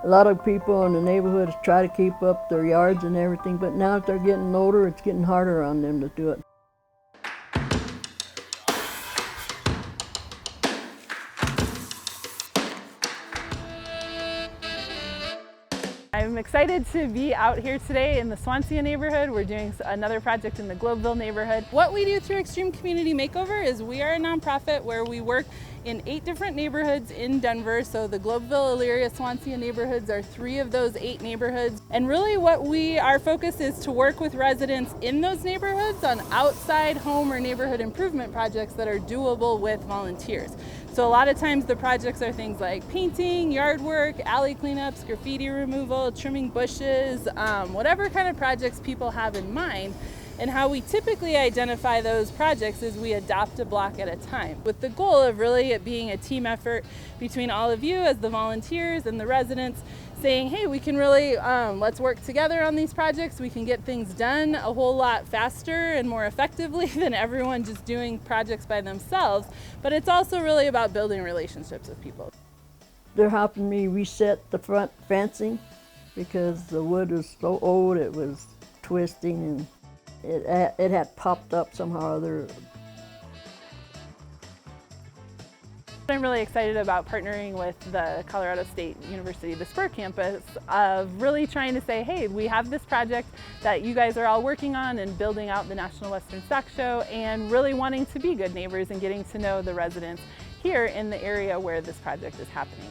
A lot of people in the neighborhood try to keep up their yards and everything, but now that they're getting older, it's getting harder on them to do it. I'm excited to be out here today in the Swansea neighborhood. We're doing another project in the Globeville neighborhood. What we do through Extreme Community Makeover is we are a nonprofit where we work in 8 different neighborhoods in Denver. So the Globeville, Elyria, Swansea neighborhoods are 3 of those 8 neighborhoods. And really our focus is to work with residents in those neighborhoods on outside home or neighborhood improvement projects that are doable with volunteers. So a lot of times the projects are things like painting, yard work, alley cleanups, graffiti removal, trimming bushes, whatever kind of projects people have in mind. And how we typically identify those projects is we adopt a block at a time, with the goal of really it being a team effort between all of you as the volunteers and the residents, saying, hey, we can really, let's work together on these projects. We can get things done a whole lot faster and more effectively than everyone just doing projects by themselves. But it's also really about building relationships with people. They're helping me reset the front fencing because the wood was so old, it was twisting and it had popped up somehow or other. I'm really excited about partnering with the Colorado State University, the Spur campus, of really trying to say, hey, we have this project that you guys are all working on and building out the National Western Stock Show, and really wanting to be good neighbors and getting to know the residents here in the area where this project is happening.